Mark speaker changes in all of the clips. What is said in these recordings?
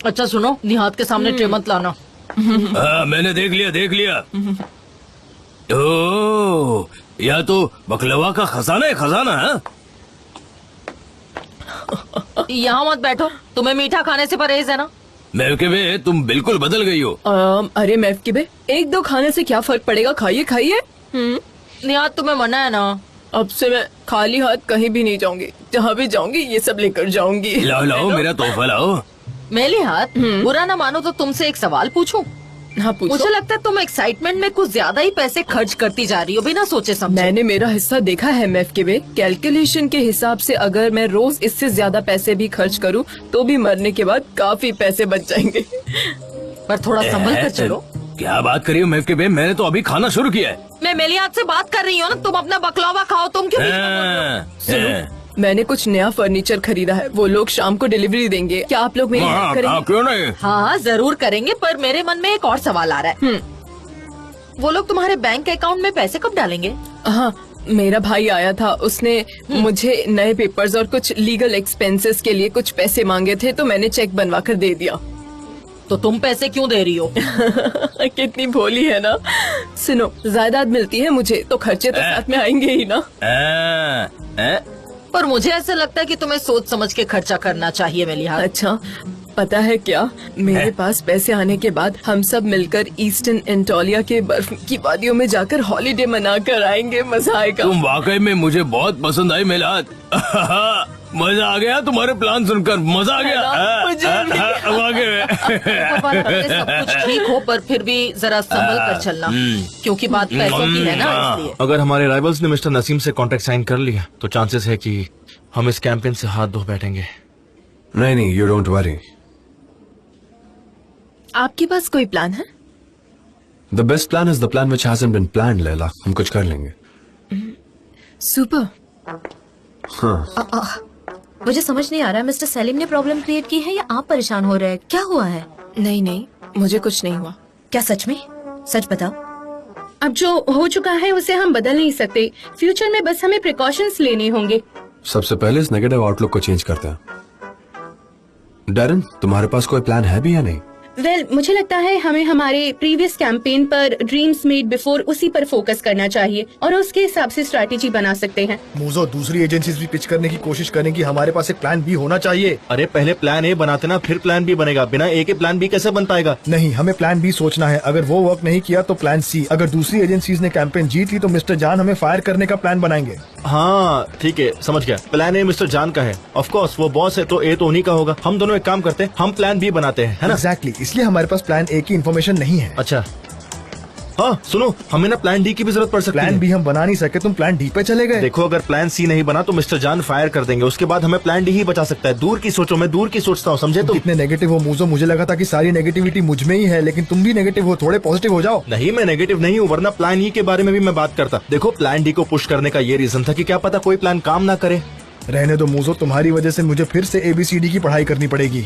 Speaker 1: अच्छा सुनो, निहाद के सामने ट्रे मत लाना।
Speaker 2: मैंने देख लिया। ओह, या तो बकलवा का खजाना है, खजाना है।
Speaker 1: यहाँ मत बैठो, तुम्हें मीठा खाने से परहेज है ना।
Speaker 2: महफकिबे, तुम बिल्कुल बदल गई हो।
Speaker 3: अरे महफकिबे, एक दो खाने से क्या फर्क पड़ेगा, खाइए खाइए।
Speaker 1: निहाद तुम्हें मना है ना।
Speaker 3: अब से मैं खाली हाथ कहीं भी नहीं जाऊंगी, जहाँ भी जाऊंगी ये सब लेकर जाऊंगी।
Speaker 2: लाओ मेरा तोहफा लाओ।
Speaker 1: मेली हाथ, बुरा ना मानो तो तुमसे एक सवाल पूछूं?
Speaker 3: हाँ पूछो।
Speaker 1: मुझे लगता है तुम एक्साइटमेंट में कुछ ज्यादा ही पैसे खर्च करती जा रही हो बिना सोचे समझे।
Speaker 3: मैंने मेरा हिस्सा देखा है महफकिबे, कैलकुलेशन के हिसाब से अगर मैं रोज इससे ज्यादा पैसे भी खर्च करूँ तो भी मरने के बाद काफी पैसे बच जाएंगे।
Speaker 1: पर थोड़ा संभल कर चलो।
Speaker 2: क्या बात करी हो महफकिबे, मैंने तो अभी खाना शुरू किया है।
Speaker 1: मैं मेली हाथ से बात कर रही हूँ ना, तुम अपना बकलवा खाओ। तुम क्यों बीच में बोल रहे हो?
Speaker 3: सुनो, मैंने कुछ नया फर्नीचर खरीदा है, वो लोग शाम को डिलीवरी देंगे, क्या आप लोग मेरी हेल्प करेंगे?
Speaker 2: क्यों नहीं?
Speaker 1: हाँ जरूर करेंगे, पर मेरे मन में एक और सवाल आ रहा है। वो लोग तुम्हारे बैंक अकाउंट में पैसे कब डालेंगे?
Speaker 3: हाँ, मेरा भाई आया था, उसने मुझे नए पेपर्स और कुछ लीगल एक्सपेंसेस के लिए कुछ पैसे मांगे थे, तो मैंने चेक बनवा कर दे दिया।
Speaker 1: तो तुम पैसे क्यों दे रही हो?
Speaker 3: कितनी भोली है ना। सुनो, जायदाद मिलती है मुझे तो खर्चे तो साथ में आएंगे ही ना।
Speaker 1: पर मुझे ऐसा लगता है कि तुम्हें सोच समझ के खर्चा करना चाहिए मेलिहात।
Speaker 3: अच्छा, पता है क्या, मेरे पास पैसे आने के बाद हम सब मिलकर ईस्टर्न एंटोलिया के बर्फ की वादियों में जाकर हॉलीडे मना कर आएंगे, मजा आएगा।
Speaker 2: तुम वाकई में मुझे बहुत पसंद आई मेलिहात। मजा आ गया तुम्हारे प्लान सुनकर, मजा आ गया।
Speaker 1: सब कुछ ठीक हो पर फिर भी जरा संभल कर चलना, क्योंकि बात पैसों की है ना, इसलिए।
Speaker 4: अगर हमारे राइवल्स ने मिस्टर नसीम से कॉन्ट्रैक्ट साइन कर लिया तो चांसेस है कि हम इस कैंपेन से हाथ धो बैठेंगे।
Speaker 5: नहीं, यू डोंट वरी।
Speaker 3: आपके पास कोई प्लान है?
Speaker 5: The best plan is the plan which hasn't been planned Laila. हम कुछ कर लेंगे।
Speaker 3: सुपर।
Speaker 5: हाँ।
Speaker 6: मुझे समझ नहीं आ रहा है, मिस्टर सलीम ने प्रॉब्लम क्रिएट की है या आप परेशान हो रहे हैं? क्या हुआ है?
Speaker 3: नहीं, मुझे कुछ नहीं हुआ।
Speaker 6: क्या सच में? सच बताओ।
Speaker 7: अब जो हो चुका है उसे हम बदल नहीं सकते, फ्यूचर में बस हमें प्रिकॉशंस लेने होंगे।
Speaker 5: सबसे पहले इस नेगेटिव आउटलुक को चेंज करते हैं। डैरन, तुम्हारे पास कोई प्लान है भी या नहीं?
Speaker 7: मुझे लगता है हमें हमारे प्रीवियस कैंपेन पर ड्रीम्स मेड बिफोर उसी पर फोकस करना चाहिए और उसके हिसाब से स्ट्रैटेजी बना सकते हैं।
Speaker 8: मूजो, दूसरी एजेंसीज भी पिच करने की कोशिश करेंगी, हमारे पास एक प्लान बी होना चाहिए।
Speaker 4: अरे पहले प्लान ए बनाते ना, फिर प्लान बी बनेगा। बिना ए के प्लान बी कैसे बन पाएगा?
Speaker 8: नहीं, हमें प्लान बी सोचना है। अगर वो वर्क नहीं किया तो प्लान सी। अगर दूसरी एजेंसीज ने कैंपेन जीत ली तो मिस्टर जान हमें फायर करने का प्लान बनाएंगे।
Speaker 4: हाँ ठीक है, समझ गया। प्लान ए मिस्टर जान का है, ऑफ कोर्स वो बॉस है तो ए तो उन्हीं का होगा। हम दोनों एक काम करते हैं, हम प्लान बी बनाते हैं, है ना?
Speaker 8: एग्जैक्टली, इसलिए हमारे पास प्लान ए की इन्फॉर्मेशन नहीं है।
Speaker 4: अच्छा हाँ सुनो, हमें ना प्लान डी की भी जरूरत पड़ सकती है।
Speaker 8: प्लान बी हम बना नहीं सके, तुम प्लान डी पे चले गए।
Speaker 4: देखो, अगर प्लान सी नहीं बना तो मिस्टर जान फायर कर देंगे, उसके बाद हमें प्लान डी ही बचा सकता है। दूर की सोचो, मैं दूर की सोचता हूँ, समझे? तुम
Speaker 8: कितने नेगेटिव हो मूजो, मुझे लगा था कि सारी नेगेटिविटी मुझ में ही है, लेकिन तुम भी नेगेटिव हो। थोड़े पॉजिटिव हो जाओ।
Speaker 4: नहीं, मैं नेगेटिव नहीं हूँ, वरना प्लान ई के बारे में भी मैं बात करता। देखो, प्लान डी को पुश करने का ये रीजन था कि क्या पता कोई प्लान काम ना करे।
Speaker 8: रहने दो मूजो, तुम्हारी वजह से मुझे फिर से ABCD की पढ़ाई करनी पड़ेगी।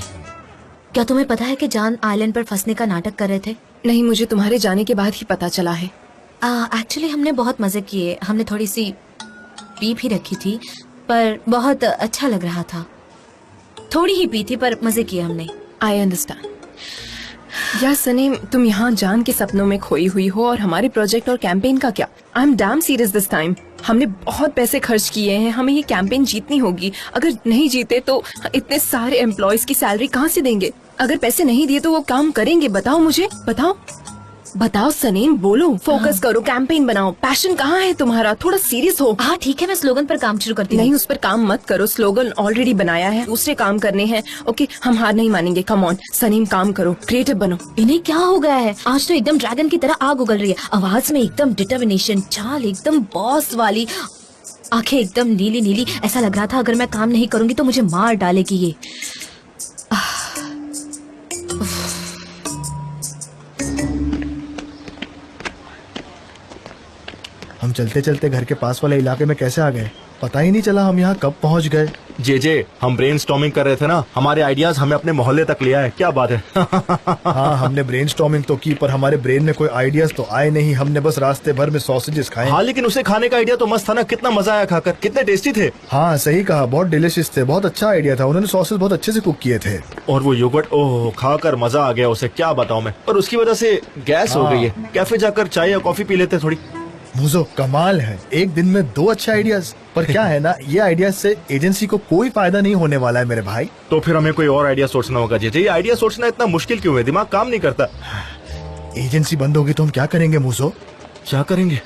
Speaker 6: क्या तुम्हें पता है कि जान आइलैंड पर फंसने का नाटक कर रहे थे?
Speaker 3: नहीं, मुझे तुम्हारे जाने के बाद ही पता चला है।
Speaker 6: एक्चुअली हमने बहुत मजे किए, हमने थोड़ी सी पी भी रखी थी, पर बहुत अच्छा लग रहा था। थोड़ी ही पी थी पर मजे किए हमने।
Speaker 3: I understand. यार सनीम, तुम यहाँ जान के सपनों में खोई हुई हो और हमारे प्रोजेक्ट और कैंपेन का क्या? I am damn serious this time. हमने बहुत पैसे खर्च किए हैं, हमें ये कैंपेन जीतनी होगी। अगर नहीं जीते तो इतने सारे एम्प्लॉयज की सैलरी कहाँ से देंगे? अगर पैसे नहीं दिए तो वो काम करेंगे? बताओ मुझे, बताओ सनीम, बोलो, फोकस करो, कैंपेन बनाओ। पैशन कहाँ है तुम्हारा? थोड़ा सीरियस हो।
Speaker 6: हाँ ठीक है, मैं स्लोगन पर काम शुरू करती हूँ।
Speaker 3: नहीं, उस पर काम मत करो, स्लोगन ऑलरेडी बनाया है, दूसरे काम करने हैं। ओके, हम हार नहीं मानेंगे। कम ऑन सनीम, काम करो, क्रिएटिव बनो।
Speaker 6: इन्हें क्या हो गया है? आज तो एकदम ड्रैगन की तरह आग उगल रही है, आवाज में एकदम डिटर्मिनेशन, चाल एकदम बॉस वाली, आंखें एकदम नीली नीली। ऐसा लग रहा था अगर मैं काम नहीं करूंगी तो मुझे मार डालेगी ये।
Speaker 8: हम चलते चलते घर के पास वाले इलाके में कैसे आ गए, पता ही नहीं चला हम यहाँ कब पहुँच गए।
Speaker 4: जे हम ब्रेनस्टॉर्मिंग कर रहे थे ना, हमारे आइडियाज हमें अपने मोहल्ले तक ले आए। क्या बात है।
Speaker 8: हाँ, हमने ब्रेनस्टॉर्मिंग तो की पर हमारे ब्रेन में कोई आइडियाज तो आए नहीं। हमने बस रास्ते भर में सॉसेजेस खाए।
Speaker 4: हाँ, लेकिन उसे खाने का आइडिया तो मस्त था ना, कितना मजा आया खाकर, कितने टेस्टी थे।
Speaker 8: हाँ सही कहा, बहुत डिलिशियस थे, बहुत अच्छा आइडिया था। उन्होंने सॉसेज बहुत अच्छे से कुक किए थे।
Speaker 4: और वो योगर्ट, ओह खाकर मजा आ गया उसे, क्या बताऊं मैं। पर उसकी वजह से गैस हो गई है। कैफे जाकर चाय या कॉफी पी लेते थोड़ी।
Speaker 8: मुझो कमाल है, एक दिन में 2 अच्छे आइडियाज। पर क्या है ना, ये आइडियाज से एजेंसी को कोई फायदा नहीं होने वाला है मेरे भाई।
Speaker 4: तो फिर हमें कोई और आइडिया सोचना होगा। जे ये आइडिया सोचना इतना मुश्किल क्यों है, दिमाग काम नहीं करता।
Speaker 8: एजेंसी बंद होगी तो हम क्या करेंगे मुझो?
Speaker 4: क्या करेंगे?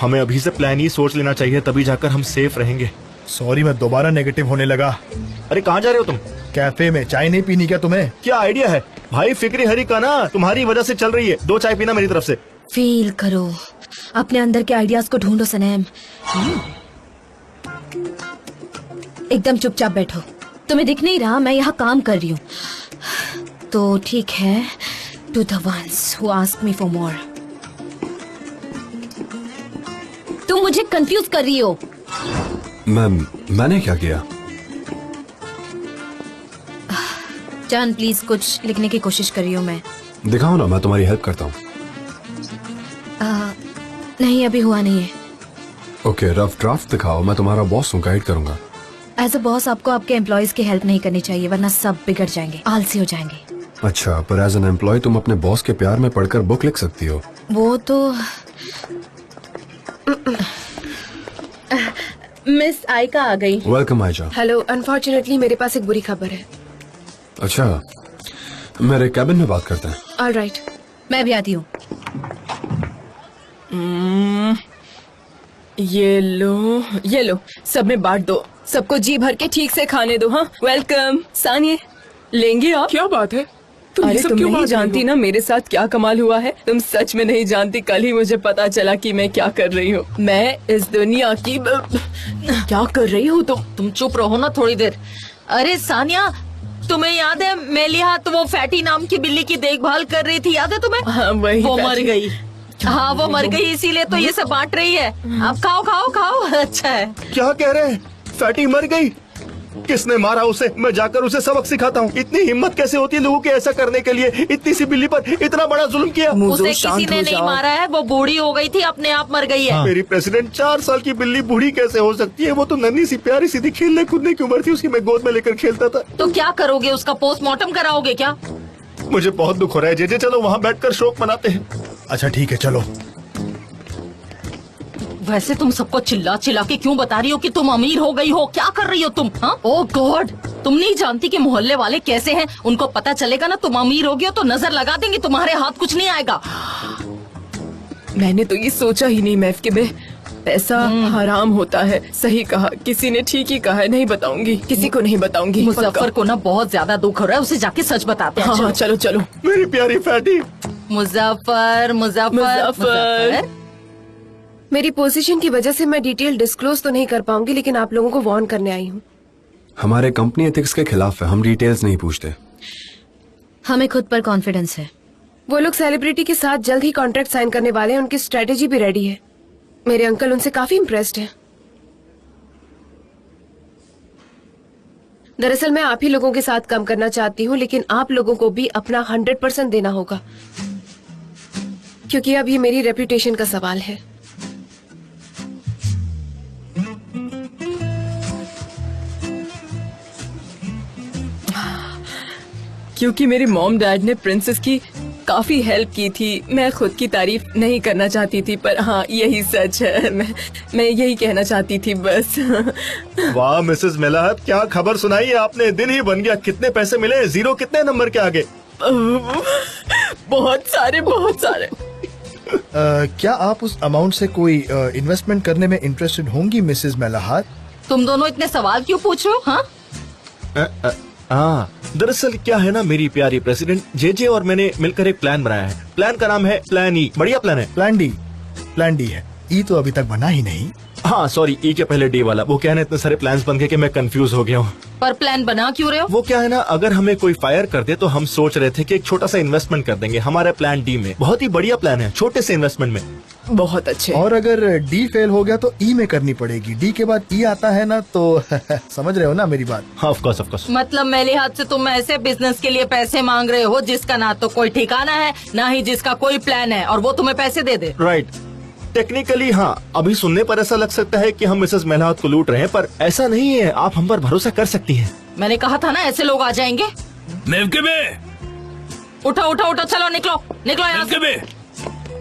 Speaker 4: हमें अभी से प्लान ही सोच लेना चाहिए, तभी जाकर हम सेफ रहेंगे।
Speaker 8: सॉरी, मैं दोबारा नेगेटिव होने लगा।
Speaker 4: अरे कहाँ जा रहे हो तुम?
Speaker 8: कैफे में। चाय नहीं पीनी क्या तुम्हें?
Speaker 4: क्या आइडिया है भाई, फिक्री हरी का ना तुम्हारी वजह से चल रही है। 2 चाय पीना मेरी तरफ से।
Speaker 6: फील करो, अपने अंदर के आइडियाज को ढूंढो सनैम। एकदम चुपचाप बैठो, तुम्हें दिख नहीं रहा मैं यहाँ काम कर रही हूँ तो ठीक है। To the ones who ask me for more. तुम मुझे कंफ्यूज कर रही हो।
Speaker 5: मैंने क्या किया?
Speaker 6: जान प्लीज, कुछ लिखने की कोशिश कर रही हूँ मैं।
Speaker 5: दिखाओ ना, मैं तुम्हारी हेल्प करता हूँ।
Speaker 6: नहीं, अभी हुआ नहीं है।
Speaker 5: ओके, रफ ड्राफ्ट दिखाओ, मैं तुम्हारा बॉस हूँ, गाइड करूंगा।
Speaker 6: एज अ बॉस आपको आपके एम्प्लॉयज की हेल्प नहीं करनी चाहिए, वरना सब बिगड़ जाएंगे, आलसी हो जाएंगे।
Speaker 5: अच्छा, पर एज एन एम्प्लॉय तुम अपने बॉस के प्यार में पढ़कर बुक लिख सकती हो।
Speaker 6: वो तो
Speaker 7: मिस आयका आ गई।
Speaker 5: वेलकम आयशा।
Speaker 3: हेलो, अनफॉर्चुनेटली मेरे पास एक बुरी खबर है।
Speaker 5: अच्छा, मेरे कैबिन में बात करते हैं।
Speaker 3: ऑलराइट।
Speaker 6: मैं भी आती हूँ।
Speaker 3: ये लो, सब में बांट दो, सबको जी भर के ठीक से खाने दो। हाँ, वेलकम। सानिए, लेंगे आप?
Speaker 9: क्या बात है?
Speaker 3: अरे तुम नहीं जानती ना मेरे साथ क्या कमाल हुआ है। तुम सच में नहीं जानती, कल ही मुझे पता चला कि मैं क्या कर रही हूँ। मैं इस दुनिया की क्या कर रही हूँ?
Speaker 1: तुम चुप रहो ना थोड़ी देर। अरे सानिया, तुम्हें याद है मेलिहा तो वो फैटी नाम की बिल्ली की देखभाल कर रही थी, याद है तुम्हें?
Speaker 3: हाँ, वही
Speaker 1: वो मर
Speaker 3: फैटी।
Speaker 1: गई। हाँ, वो मर गई, इसीलिए तो ये सब बांट रही है। आप खाओ खाओ खाओ। अच्छा है।
Speaker 4: क्या कह रहे हैं? फैटी मर गई? किसने मारा उसे? मैं जाकर उसे सबक सिखाता हूँ। इतनी हिम्मत कैसे होती है लोगों के ऐसा करने के लिए? इतनी सी बिल्ली पर इतना बड़ा जुल्म किया।
Speaker 1: उसे किसी ने नहीं मारा है, वो बूढ़ी हो गई थी, अपने आप मर गई है।
Speaker 4: मेरी प्रेसिडेंट, 4 साल की बिल्ली बूढ़ी कैसे हो सकती है? वो तो नन्ही सी प्यारी सी थी, खेलने कूदने की उम्र थी उसकी, मैं गोद में लेकर खेलता था।
Speaker 1: तो क्या करोगे, उसका पोस्टमार्टम कराओगे क्या?
Speaker 4: मुझे बहुत दुख हो रहा है। जे चलो वहाँ बैठकर शोक मनाते हैं।
Speaker 8: अच्छा ठीक है, चलो।
Speaker 1: वैसे तुम सबको चिल्ला चिल्ला के क्यों बता रही हो कि तुम अमीर हो गई हो? क्या कर रही हो तुम? हाँ, ओह गॉड, तुम नहीं जानती कि मोहल्ले वाले कैसे हैं। उनको पता चलेगा ना तुम अमीर हो गई तो नजर लगा देंगे, तुम्हारे हाथ कुछ नहीं आएगा।
Speaker 3: मैंने तो ये सोचा ही नहीं मैफ के पैसा हराम होता है। सही कहा, किसी ने ठीक ही कहा है। नहीं बताऊंगी, किसी को नहीं बताऊंगी।
Speaker 1: मुजफ्फर को ना बहुत ज्यादा दुख हो रहा है, उसे जाके सच बताते हैं।
Speaker 3: हाँ, हाँ, चलो चलो।
Speaker 4: मेरी प्यारी फैटी।
Speaker 1: मुजफ्फर मुजफ्फर
Speaker 3: मुजफ्फर। मेरी पोजीशन की वजह से मैं डिटेल डिस्क्लोज तो नहीं कर पाऊंगी, लेकिन आप लोगों को वार्न करने आई हूँ।
Speaker 5: हमारे कंपनी एथिक्स के खिलाफ है, हम डिटेल्स नहीं पूछते।
Speaker 6: हमें खुद पर कॉन्फिडेंस है।
Speaker 3: वो लोग सेलिब्रिटी के साथ जल्द ही कॉन्ट्रैक्ट साइन करने वाले हैं, उनकी स्ट्रेटेजी भी रेडी है। मेरे अंकल उनसे काफी इम्प्रेस्ड हैं। दरअसल मैं आप ही लोगों के साथ काम करना चाहती हूँ, लेकिन आप लोगों को भी अपना 100% देना होगा, क्योंकि अब ये मेरी रेपुटेशन का सवाल है। क्योंकि मेरे मॉम डैड ने प्रिंसेस की काफी हेल्प की थी। मैं खुद की तारीफ नहीं करना चाहती थी, पर हाँ यही सच है। मैं यही कहना चाहती थी बस।
Speaker 4: वाह मिसेस मेलाहत, क्या खबर सुनाई है आपने? दिन ही बन गया। कितने पैसे मिले? 0 कितने नंबर के आगे?
Speaker 3: बहुत सारे, बहुत सारे।
Speaker 8: क्या आप उस अमाउंट से कोई इन्वेस्टमेंट करने में इंटरेस्टेड होंगी मिसेस मेलाहत?
Speaker 1: तुम दोनों इतने सवाल क्यों पूछ रहे हो? हाँ,
Speaker 4: हाँ, दरअसल क्या है ना मेरी प्यारी प्रेसिडेंट, जे और मैंने मिलकर एक प्लान बनाया है। प्लान का नाम है प्लान ई। बढ़िया प्लान है।
Speaker 8: प्लान डी है। ई तो अभी तक बना ही नहीं।
Speaker 4: हाँ सॉरी, ई के पहले डी वाला। वो क्या है ना, इतने सारे प्लान्स बन गए कि मैं कंफ्यूज हो गया हूँ।
Speaker 1: पर प्लान बना क्यों रहे हो?
Speaker 4: वो क्या है ना, अगर हमें कोई फायर कर दे तो हम सोच रहे थे कि एक छोटा सा इन्वेस्टमेंट कर देंगे हमारे प्लान डी में। बहुत ही बढ़िया प्लान है, छोटे से इन्वेस्टमेंट में।
Speaker 3: बहुत अच्छे।
Speaker 8: और अगर डी फेल हो गया तो ई में करनी पड़ेगी। डी के बाद ई आता है ना, तो समझ रहे हो ना मेरी बात?
Speaker 4: हाँ, ऑफ कोर्स।
Speaker 1: मतलब मेरे हाथ से तुम ऐसे बिजनेस के लिए पैसे मांग रहे हो जिसका ना तो कोई ठिकाना है ना ही जिसका कोई प्लान है, और वो तुम्हें पैसे दे दे।
Speaker 4: राइट, टेक्निकली हाँ, अभी सुनने पर ऐसा लग सकता है कि हम मिसेस मेलावत को लूट रहे हैं, पर ऐसा नहीं है। आप हम पर भरोसा कर सकती हैं।
Speaker 1: मैंने कहा था ना ऐसे लोग आ जाएंगे। उठो उठो उठो, चलो निकलो निकलो यहाँ से।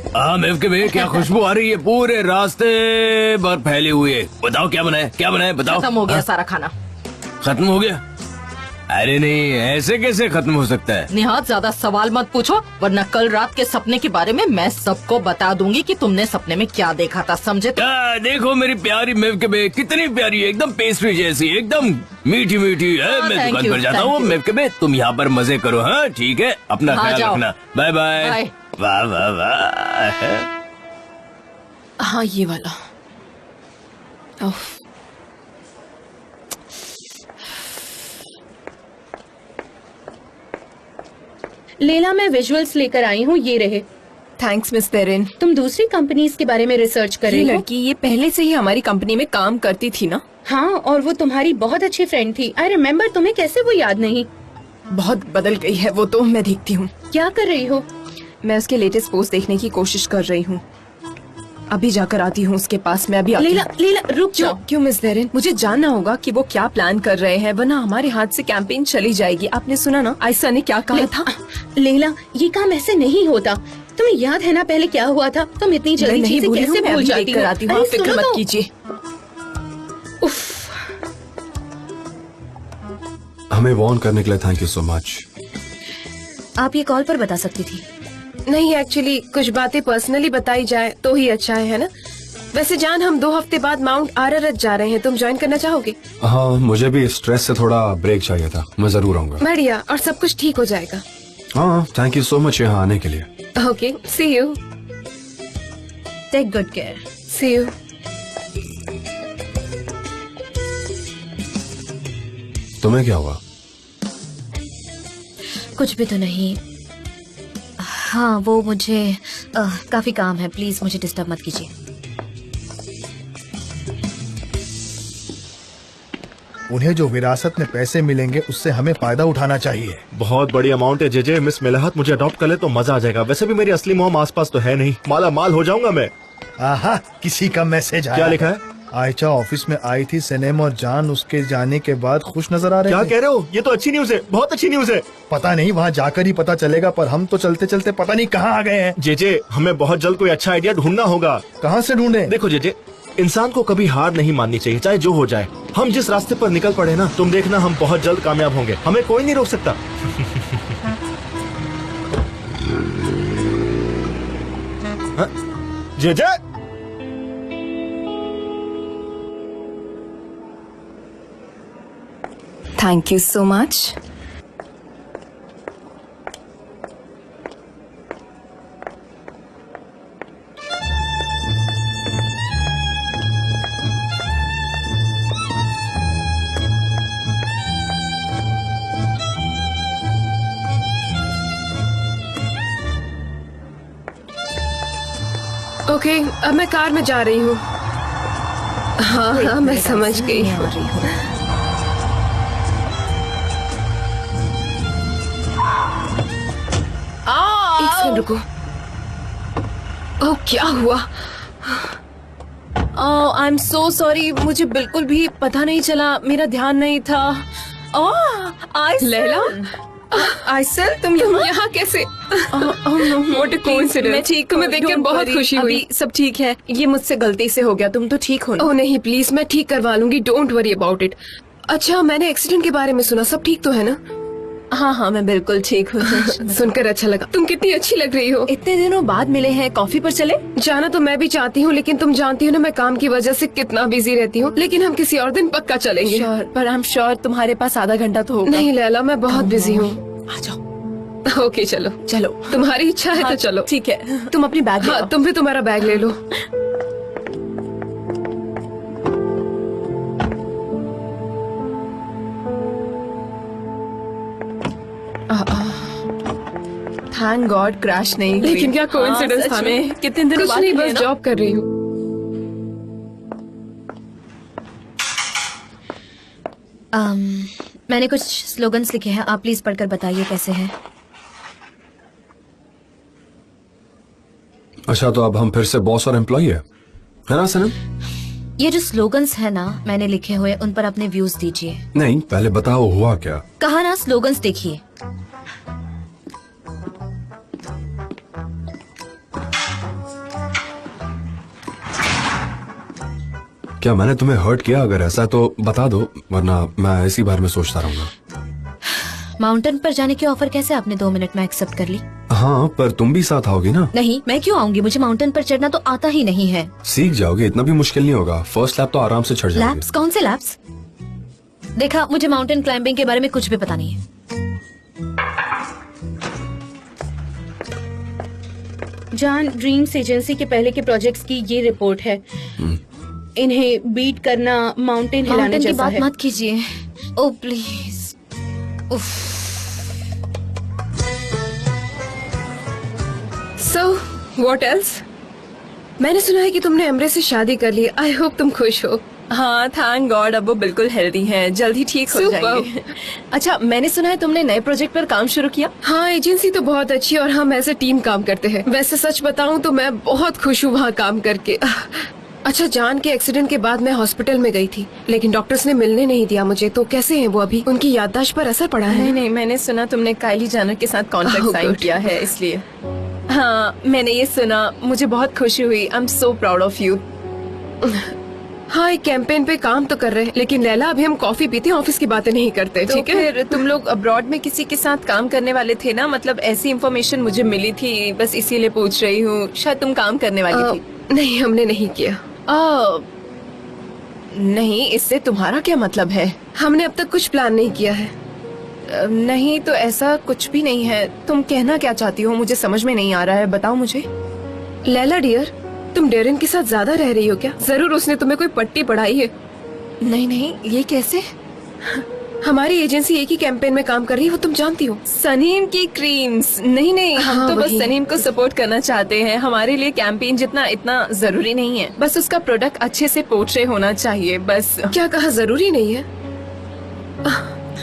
Speaker 2: हाँ मेवके, क्या खुशबू आ रही है, पूरे रास्ते भर फैली हुई है। बताओ क्या बनाए बताओ।
Speaker 1: खत्म हो गया सारा खाना।
Speaker 2: खत्म हो गया? अरे नहीं, ऐसे कैसे खत्म हो सकता है?
Speaker 1: निहात ज्यादा सवाल मत पूछो, वरना कल रात के सपने के बारे में मैं सबको बता दूंगी कि तुमने सपने में क्या देखा था, समझे?
Speaker 2: देखो मेरी प्यारी मेवके, कितनी प्यारी है, एकदम पेस्ट्री जैसी, एकदम मीठी मीठी है।
Speaker 1: हाँ,
Speaker 2: मैं
Speaker 1: thank
Speaker 2: दुकान
Speaker 1: you,
Speaker 2: पर जाता
Speaker 1: thank
Speaker 2: हूँ।
Speaker 1: you।
Speaker 2: मेवके, तुम यहाँ पर मजे करो। हाँ ठीक है, अपना
Speaker 1: हाँ,
Speaker 2: ख्याल
Speaker 1: जाओ।
Speaker 2: रखना। Bye bye.
Speaker 1: बाय।
Speaker 2: वाह वाह वाह।
Speaker 3: हाँ, ये वाला। ओह,
Speaker 7: लेला, मैं विजुअल्स लेकर आई हूँ, ये रहे।
Speaker 3: Thanks miss Tehreen.
Speaker 7: तुम दूसरी कंपनीज के बारे में रिसर्च कर
Speaker 3: ये
Speaker 7: रही हो?
Speaker 3: लड़की ये पहले से ही हमारी कंपनी में काम करती थी ना?
Speaker 7: हाँ, और वो तुम्हारी बहुत अच्छी फ्रेंड थी। आई रिमेम्बर, तुम्हें कैसे वो याद नहीं?
Speaker 3: बहुत बदल गई है वो तो, मैं देखती हूँ।
Speaker 7: क्या कर रही हो?
Speaker 3: मैं उसके लेटेस्ट पोस्ट देखने की कोशिश कर रही हूँ। अभी जाकर आती हूँ उसके पास। मैं अभी आती
Speaker 7: लीला
Speaker 3: हूँ।
Speaker 7: लीला, रुक
Speaker 3: क्यों
Speaker 7: जाओ।
Speaker 3: क्यों मिस देरिन? मुझे जानना होगा कि वो क्या प्लान कर रहे हैं, वरना हमारे हाथ से कैंपेन चली जाएगी। आपने सुना ना आयशा ने क्या कहा था?
Speaker 7: लेला, ये काम ऐसे नहीं होता। तुम्हें याद है ना पहले क्या हुआ था? तुम इतनी
Speaker 3: मैं
Speaker 7: जल्दी
Speaker 3: नहीं
Speaker 7: चीजें
Speaker 3: भूली हूँ,
Speaker 7: कैसे
Speaker 3: मैं
Speaker 7: भूल
Speaker 3: अभी
Speaker 7: जाती
Speaker 3: देख कर आती हूँ।
Speaker 7: अरे,
Speaker 3: आप फिक्र
Speaker 7: सुनो
Speaker 3: मत
Speaker 7: तो।
Speaker 3: कीजिए।
Speaker 7: उफ,
Speaker 5: हमें वार्न करने के लिए थैंक यू सो मच।
Speaker 6: आप ये कॉल पर बता सकती थी।
Speaker 3: नहीं, एक्चुअली कुछ बातें पर्सनली बताई जाए तो ही अच्छा है ना? वैसे जान, हम 2 हफ्ते बाद माउंट आरारत जा रहे हैं। तुम ज्वाइन करना चाहोगे?
Speaker 5: हाँ, मुझे भी स्ट्रेस से थोड़ा ब्रेक चाहिए था। मैं जरूर आऊंगा।
Speaker 3: बढ़िया, और सब कुछ ठीक हो जाएगा।
Speaker 5: हाँ, थैंक यू सो मच यहाँ आने के लिए।
Speaker 3: Okay, see you.
Speaker 6: Take good care.
Speaker 3: See you.
Speaker 5: तुम्हें क्या हुआ?
Speaker 6: कुछ भी तो नहीं। हाँ, वो मुझे काफी काम है, प्लीज मुझे डिस्टर्ब मत कीजिए।
Speaker 8: उन्हें जो विरासत में पैसे मिलेंगे उससे हमें फायदा उठाना चाहिए।
Speaker 4: बहुत बड़ी अमाउंट है जेजे। मिस मेलावत मुझे अडॉप्ट कर ले तो मजा आ जाएगा। वैसे भी मेरी असली मोम आसपास तो है नहीं, माला माल हो जाऊंगा मैं।
Speaker 8: आहा, किसी का मैसेज आया।
Speaker 4: क्या लिखा है?
Speaker 8: आयशा ऑफिस में आई थी, सनेम और जान उसके जाने के बाद खुश नजर आ रहे
Speaker 4: क्या
Speaker 8: थे।
Speaker 4: कह रहे हो? ये तो अच्छी न्यूज है, बहुत अच्छी न्यूज है।
Speaker 8: पता नहीं, वहाँ जाकर ही पता चलेगा। पर हम तो चलते चलते पता नहीं कहाँ आ गए हैं।
Speaker 4: जेजे, हमें बहुत जल्द कोई अच्छा आइडिया ढूंढना होगा।
Speaker 8: कहाँ से ढूंढे?
Speaker 4: देखो जेजे, इंसान को कभी हार नहीं माननी चाहिए, चाहे जो हो जाए। हम जिस रास्ते पर निकल पड़े ना, तुम देखना हम बहुत जल्द कामयाब होंगे। हमें कोई नहीं रोक सकता। हाँ? JJ,
Speaker 3: thank you so much. Okay, अब मैं कार में जा रही हूँ। हाँ हाँ, मैं समझ गई। एक सेकंड रुको। ओह, क्या हुआ? आई एम सो सॉरी, मुझे बिल्कुल भी पता नहीं चला, मेरा ध्यान नहीं था। लैला, आयसर, तुम यहाँ कैसे? What a coincidence। मैं ठीक, तुम्हें देखकर बहुत खुशी हुई। सब ठीक है, ये मुझसे गलती से हो गया। तुम तो ठीक हो ना? ओह नहीं, प्लीज, मैं ठीक करवा लूंगी। Don't worry about it. अच्छा, मैंने एक्सीडेंट के बारे में सुना, सब ठीक तो है ना? हाँ हाँ, मैं बिल्कुल ठीक हूँ। सुनकर अच्छा लगा। तुम कितनी अच्छी लग रही हो। इतने दिनों बाद मिले हैं, कॉफी पर चले? जाना तो मैं भी चाहती हूँ, लेकिन तुम जानती हो ना मैं काम की वजह से कितना बिजी रहती हूँ। लेकिन हम किसी और दिन पक्का चलेंगे। पर आई एम श्योर तुम्हारे पास आधा घंटा तो होगा। नहीं लैला, मैं बहुत बिजी हूँ। आ जाओ। ओके, चलो चलो, तुम्हारी इच्छा है तो चलो। ठीक है, तुम अपनी बैग। हाँ, तुम भी तुम्हारा बैग ले लो। थैंक गॉड क्रैश नहीं हुई।
Speaker 9: लेकिन क्या कोइंसिडेंस
Speaker 3: हाँ,
Speaker 9: था,
Speaker 3: सच
Speaker 9: मैं
Speaker 3: में।
Speaker 9: कितने दिनों
Speaker 3: कुछ
Speaker 9: बाद
Speaker 3: नहीं,
Speaker 9: मिली
Speaker 3: बस
Speaker 9: ना।
Speaker 3: जॉब कर रही हूँ।
Speaker 6: मैंने कुछ स्लोगन्स लिखे हैं, आप प्लीज पढ़कर बताइए कैसे हैं।
Speaker 5: अच्छा, तो अब हम फिर से बॉस और एम्प्लॉय है ना सनम?
Speaker 6: ये जो स्लोगन्स है ना मैंने लिखे हुए, उन पर अपने व्यूज दीजिए।
Speaker 5: नहीं, पहले बताओ हुआ क्या।
Speaker 6: कहा ना स्लोगन्स देखिए।
Speaker 5: क्या मैंने तुम्हें हर्ट किया? अगर ऐसा है तो बता दो, वरना मैं इसी बारे में सोचता रहूंगा।
Speaker 6: माउंटेन पर जाने की ऑफर कैसे आपने 2 मिनट में एक्सेप्ट कर ली?
Speaker 5: हाँ, पर तुम भी साथ आओगी ना?
Speaker 6: नहीं, मैं क्यों आऊंगी, मुझे माउंटेन पर चढ़ना तो आता ही नहीं है।
Speaker 5: सीख जाओगे, इतना भी मुश्किल नहीं होगा। फर्स्ट लैप तो आराम से चढ़ जाओगे।
Speaker 6: लैप्स? कौन से लैप्स? देखा, मुझे माउंटेन क्लाइंबिंग के बारे में कुछ भी पता नहीं है।
Speaker 7: जान, ड्रीम्स एजेंसी के पहले के प्रोजेक्ट्स की ये रिपोर्ट है। इन्हें बीट करना माउंटेन हिलाने
Speaker 6: माउंटेन की
Speaker 7: जैसा
Speaker 6: बात
Speaker 7: है।
Speaker 6: मत कीजिए, ओ प्लीज।
Speaker 3: So, what else? मैंने सुना है कि तुमने एमरे से शादी कर ली। आई होप तुम खुश हो।
Speaker 9: हाँ, थैंक गॉड, अब वो बिल्कुल हेल्दी हैं, जल्द ही ठीक हो
Speaker 3: Superb.
Speaker 9: जाएंगे। अच्छा, मैंने सुना है तुमने नए प्रोजेक्ट पर काम शुरू किया।
Speaker 3: हाँ, एजेंसी तो बहुत अच्छी है और हम एज ए टीम काम करते हैं। वैसे सच बताऊं तो मैं बहुत खुश हूँ वहाँ काम करके। अच्छा, जान के एक्सीडेंट के बाद मैं हॉस्पिटल में गई थी, लेकिन डॉक्टर्स ने मिलने नहीं दिया मुझे। तो कैसे हैं वो अभी? उनकी याददाश्त पर असर पड़ा है?
Speaker 9: नहीं नहीं, मैंने सुना तुमने काइली जानर के साथ कॉन्ट्रैक्ट
Speaker 3: Oh,
Speaker 9: साइन
Speaker 3: good.
Speaker 9: किया है, इसलिए। हाँ, मैंने ये सुना, मुझे बहुत खुशी हुई। I am so proud of you.
Speaker 3: हाँ, एक कैंपेन पे काम तो कर रहे हैं, लेकिन लैला अभी हम कॉफी पीते हैं, ऑफिस की बातें नहीं करते।
Speaker 9: तो
Speaker 3: ठीक है?
Speaker 9: फिर तुम लोग अब्रॉड में किसी के साथ काम करने वाले थे ना? मतलब ऐसी इन्फॉर्मेशन मुझे मिली थी, बस इसीलिए पूछ रही हूँ। शायद तुम काम करने वाली थी।
Speaker 3: नहीं, हमने नहीं किया।
Speaker 9: नहीं, इससे तुम्हारा क्या मतलब है?
Speaker 3: हमने अब तक कुछ प्लान नहीं किया है।
Speaker 9: नहीं तो ऐसा कुछ भी नहीं है। तुम कहना क्या चाहती हो, मुझे समझ में नहीं आ रहा है, बताओ मुझे।
Speaker 3: लैला डियर, तुम डेरिन के साथ ज्यादा रह रही हो क्या? जरूर उसने तुम्हें कोई पट्टी पढ़ाई है।
Speaker 9: नहीं नहीं, ये कैसे?
Speaker 3: हमारी एजेंसी एक ही कैंपेन में काम कर रही है, वो तुम जानती हो।
Speaker 9: सनीम की क्रीम्स? नहीं नहीं, हम
Speaker 3: हाँ,
Speaker 9: तो बस
Speaker 3: वही।
Speaker 9: सनीम को सपोर्ट करना चाहते हैं। हमारे लिए कैंपेन जितना इतना जरूरी नहीं है, बस उसका प्रोडक्ट अच्छे से पोर्ट्रे होना चाहिए, बस।
Speaker 3: क्या कहा जरूरी नहीं है?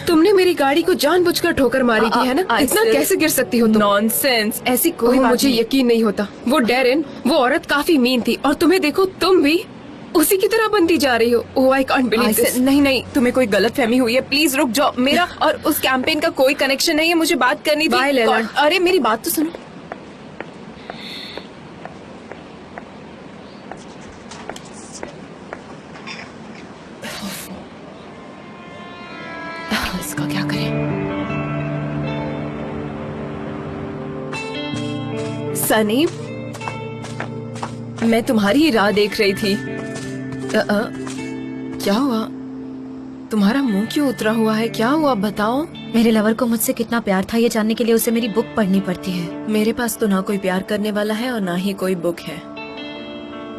Speaker 3: तुमने मेरी गाड़ी को जानबूझकर ठोकर मारी थी, है ना? इतना कैसे गिर सकती हो तुम?
Speaker 9: नॉनसेंस, ऐसी कोई बात
Speaker 3: मुझे
Speaker 9: नहीं।
Speaker 3: यकीन नहीं होता। वो डेरिन, वो औरत काफी मीन थी, और तुम्हें देखो, तुम भी उसी की तरह बनती जा रही हो। ओह, आई कांट बिलीव दिस।
Speaker 9: नहीं नहीं, तुम्हें कोई गलत फहमी हुई है, प्लीज रुक जाओ। मेरा और उस कैंपेन का कोई कनेक्शन नहीं है, मुझे बात करनी थी।
Speaker 3: Bye, लैला।
Speaker 9: अरे मेरी बात तो सुनो। इसका क्या करें? सनी, मैं तुम्हारी ही राह देख रही थी। क्या हुआ? तुम्हारा मुंह क्यों उतरा हुआ है? क्या हुआ, बताओ।
Speaker 6: मेरे लवर को मुझसे कितना प्यार था, ये जानने के लिए उसे मेरी बुक पढ़नी पड़ती है।
Speaker 9: मेरे पास तो ना कोई प्यार करने वाला है और ना ही कोई बुक है।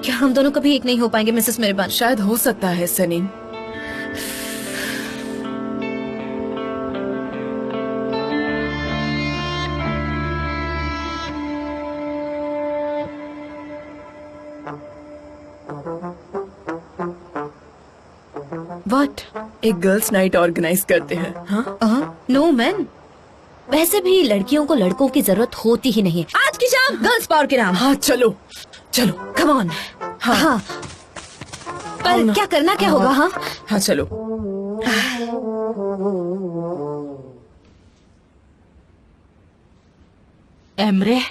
Speaker 6: क्या हम दोनों कभी एक नहीं हो पाएंगे मिसेस मेहरबान?
Speaker 9: शायद हो सकता है सनी।
Speaker 6: व्हाट?
Speaker 9: एक गर्ल्स नाइट ऑर्गेनाइज करते हैं। हाँ,
Speaker 6: नो मैन, वैसे भी लड़कियों को लड़कों की जरूरत होती ही नहीं है। आज की शाम गर्ल्स पावर के नाम।
Speaker 9: हाँ, चलो चलो।
Speaker 6: Come on. हाँ, पर क्या करना क्या होगा? हाँ,
Speaker 9: हाँ चलो।
Speaker 1: एमरे,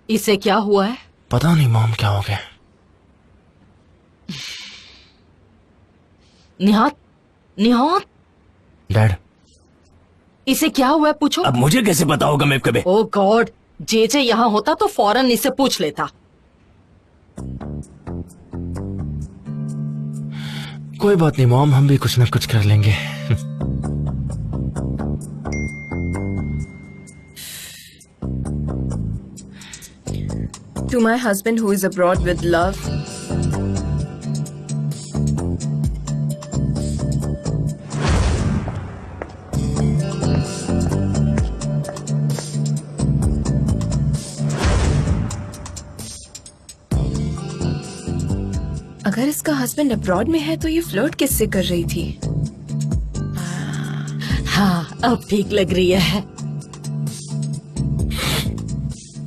Speaker 1: इसे क्या हुआ है?
Speaker 4: पता नहीं मॉम, क्या हो गया?
Speaker 1: निहात, निहात,
Speaker 4: डैड,
Speaker 1: इसे क्या हुआ है, पूछो।
Speaker 2: अब मुझे कैसे पता होगा मैं कभी?
Speaker 1: ओ गॉड, जे यहाँ होता तो फौरन इससे पूछ लेता।
Speaker 4: कोई बात नहीं मॉम, हम भी कुछ न कुछ कर लेंगे।
Speaker 9: To my husband who is abroad with love.
Speaker 3: अगर इसका हस्बैंड अब्रॉड में है तो ये फ्लर्ट किससे कर रही थी?
Speaker 1: हाँ अब ठीक लग रही है।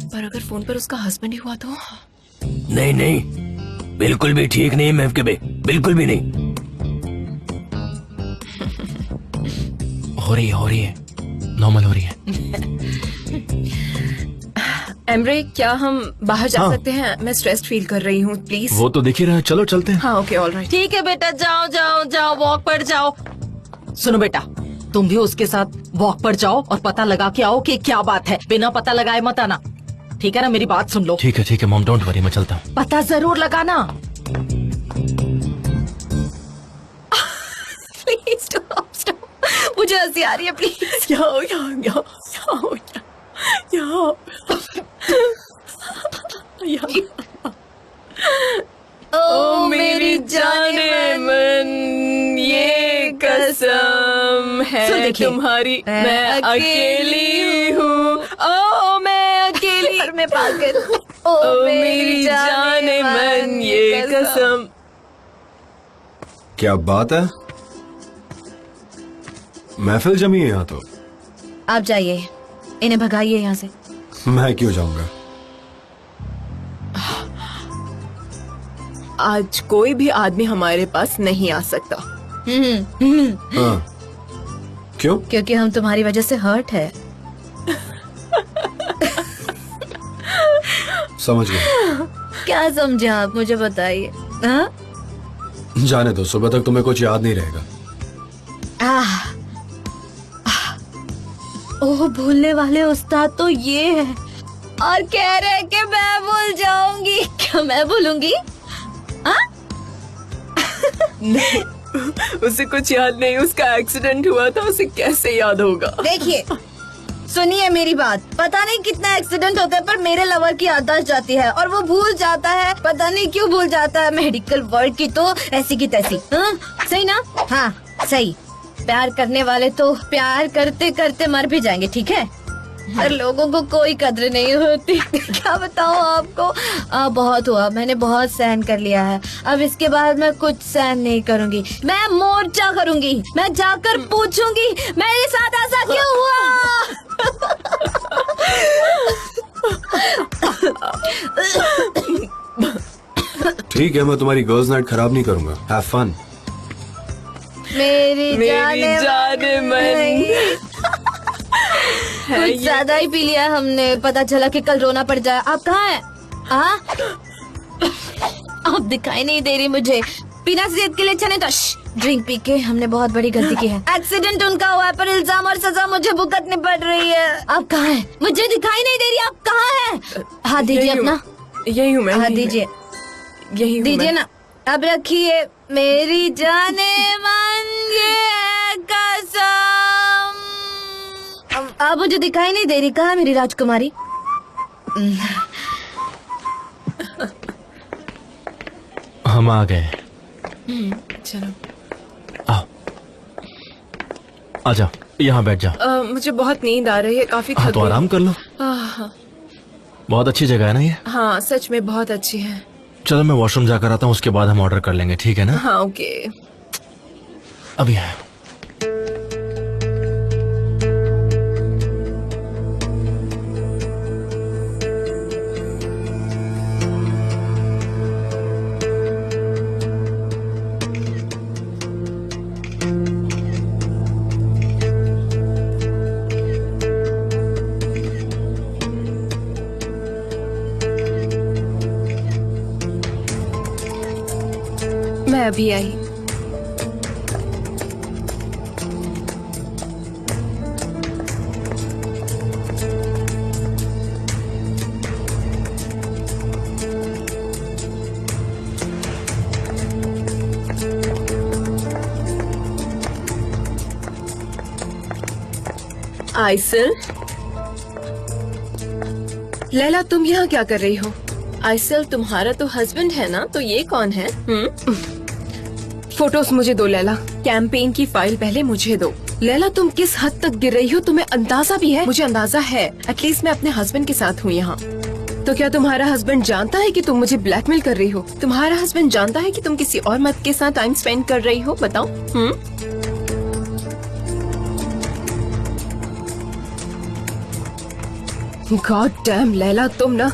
Speaker 3: पर अगर फोन पर उसका हस्बैंड ही हुआ तो?
Speaker 2: नहीं नहीं, बिल्कुल भी ठीक नहीं महफ के बे, बिल्कुल भी नहीं।
Speaker 10: हो रही है, नॉर्मल हो रही है।
Speaker 3: एमरे, क्या हम बाहर जा सकते हैं? मैं स्ट्रेस्ड फील कर रही हूँ, प्लीज।
Speaker 10: वो तो दिख ही रहा है, चलो चलते हैं।
Speaker 3: हाँ ओके, ऑलराइट।
Speaker 1: ठीक है बेटा, जाओ जाओ जाओ, वॉक पर जाओ। सुनो बेटा, तुम भी उसके साथ वॉक पर जाओ और पता लगा के आओ कि क्या बात है। बिना पता लगाए मत आना, ठीक है ना? मेरी बात सुन लो।
Speaker 10: ठीक है मॉम, डोंट वरी, मैं चलता हूँ।
Speaker 1: पता जरूर लगाना।
Speaker 3: Please stop. मुझे हंसी आ रही है, प्लीज। यहाँ ओ मेरी जाने मन, ये कसम है तुम्हारी, मैं अकेली हूँ। ओ मैं अकेली, मैं पागल। ओ मेरी जाने मन, ये कसम।
Speaker 5: क्या बात है, महफिल जमी है यहाँ तो।
Speaker 6: आप जाइए, इन्हें भगाइए यहाँ से।
Speaker 5: मैं क्यों जाऊंगा?
Speaker 3: आज कोई भी आदमी हमारे पास नहीं आ सकता।
Speaker 5: हाँ। क्यों?
Speaker 6: क्योंकि हम तुम्हारी वजह से हर्ट है।
Speaker 5: समझ गया।
Speaker 6: क्या समझे आप, मुझे बताइए। हाँ?
Speaker 5: जाने दो, सुबह तक तुम्हें कुछ याद नहीं रहेगा।
Speaker 6: ओह, भूलने वाले उस्ताद तो ये है, और कह रहे कि मैं भूल जाऊंगी। क्या मैं भूलूंगी?
Speaker 3: नहीं, उसे कुछ याद नहीं। उसका एक्सीडेंट हुआ था, उसे कैसे याद होगा?
Speaker 6: देखिए, सुनिए मेरी बात। पता नहीं कितना एक्सीडेंट होता है, पर मेरे लवर की याददाश्त जाती है और वो भूल जाता है। पता नहीं क्यों भूल जाता है। मेडिकल वर्ड की तो ऐसी की तैसी। सही ना? हाँ सही। प्यार करने वाले तो प्यार करते करते मर भी जाएंगे, ठीक है? पर लोगों को कोई कद्र नहीं होती। क्या बताऊँ आपको। बहुत हुआ, मैंने बहुत सहन कर लिया है। अब इसके बाद मैं कुछ सहन नहीं करूँगी। मैं मोर्चा करूँगी। मैं जाकर पूछूंगी मेरे साथ ऐसा क्यों हुआ।
Speaker 5: ठीक है, मैं तुम्हारी गर्ल्स नाइट खराब नहीं करूंगा। Have fun.
Speaker 6: मेरी जाने मन। कुछ ज्यादा ही पी लिया हमने। पता चला कि कल रोना पड़ जाए। आप कहाँ हैं? आप दिखाई नहीं दे रही मुझे। बिना सेहत के लिए अच्छा नहीं था। ड्रिंक पी के हमने बहुत बड़ी गलती की है। एक्सीडेंट उनका हुआ है, पर इल्जाम और सजा मुझे भुगतनी पड़ रही है। आप कहाँ हैं? मुझे दिखाई नहीं दे रही। आप कहाँ हैं? हाथ दीजिए अपना।
Speaker 3: यही हूँ मैं।
Speaker 6: हाथ दीजिए,
Speaker 3: यही
Speaker 6: दीजिए ना। अब रखिए। मेरी जाने मन, ये कसम। अब मुझे दिखाई नहीं दे रही। कहाँ मेरी राजकुमारी?
Speaker 10: हम आ गए।
Speaker 3: चलो
Speaker 10: आ जाओ, यहाँ बैठ जाओ।
Speaker 3: मुझे बहुत नींद आ रही है, काफी थक
Speaker 10: हाँ तो
Speaker 3: गई।
Speaker 10: आराम कर लो। बहुत अच्छी जगह है ना ये?
Speaker 3: हाँ सच में बहुत अच्छी है।
Speaker 10: चलो मैं वॉशरूम जाकर आता हूँ, उसके बाद हम ऑर्डर कर लेंगे, ठीक है ना?
Speaker 3: हाँ ओके।
Speaker 10: अभी है।
Speaker 3: मैं अभी आई। आइसल, लैला तुम यहाँ क्या कर रही हो? आइसल, तुम्हारा तो हस्बैंड है ना, तो ये कौन है? फोटोज मुझे दो लैला। कैंपेन की फाइल पहले मुझे दो। लैला तुम किस हद तक गिर रही हो तुम्हें अंदाजा भी है? मुझे अंदाजा है। एटलीस्ट मैं अपने हस्बैंड के साथ हूँ यहाँ। तो क्या तुम्हारा हस्बैंड जानता है कि तुम मुझे ब्लैकमेल कर रही हो? तुम्हारा हस्बैंड जानता है कि तुम किसी और मर्द के साथ टाइम स्पेंड कर रही हो? बताओ। गॉड डैम लैला, तुम ना,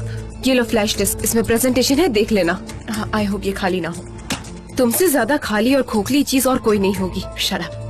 Speaker 3: ये लो फ्लैश डिस्क, इसमें प्रेजेंटेशन है, देख लेना। आई होप ये खाली ना हो। तुमसे ज्यादा खाली और खोखली चीज और कोई नहीं होगी। Shut up.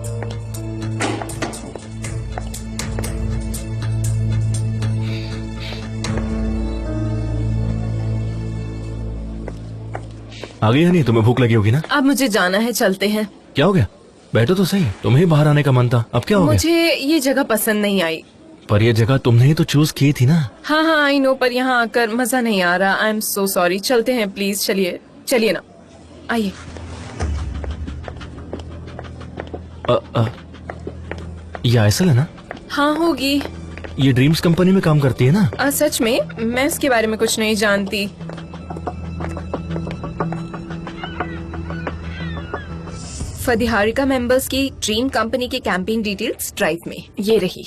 Speaker 10: आ गई हनी, तुम्हें भूख लगी होगी ना?
Speaker 3: अब मुझे जाना है, चलते हैं।
Speaker 10: क्या हो गया? बैठो तो सही, तुम्हें ही बाहर आने का मन था, अब क्या हो गया?
Speaker 3: मुझे ये जगह पसंद नहीं आई।
Speaker 10: पर ये जगह तुमने ही तो चूज की थी ना।
Speaker 3: हाँ आई नो, पर यहाँ आकर मजा नहीं आ रहा। I am so sorry. चलते हैं प्लीज, चलिए चलिए ना, आइए।
Speaker 10: ये आयसल है ना?
Speaker 3: हाँ होगी।
Speaker 10: ये ड्रीम्स कंपनी में काम करती है ना?
Speaker 3: सच में मैं इसके बारे में कुछ नहीं जानती। फदिहारिका मेंबर्स की ड्रीम कंपनी के कैंपेन डिटेल्स ड्राइव में, ये रही।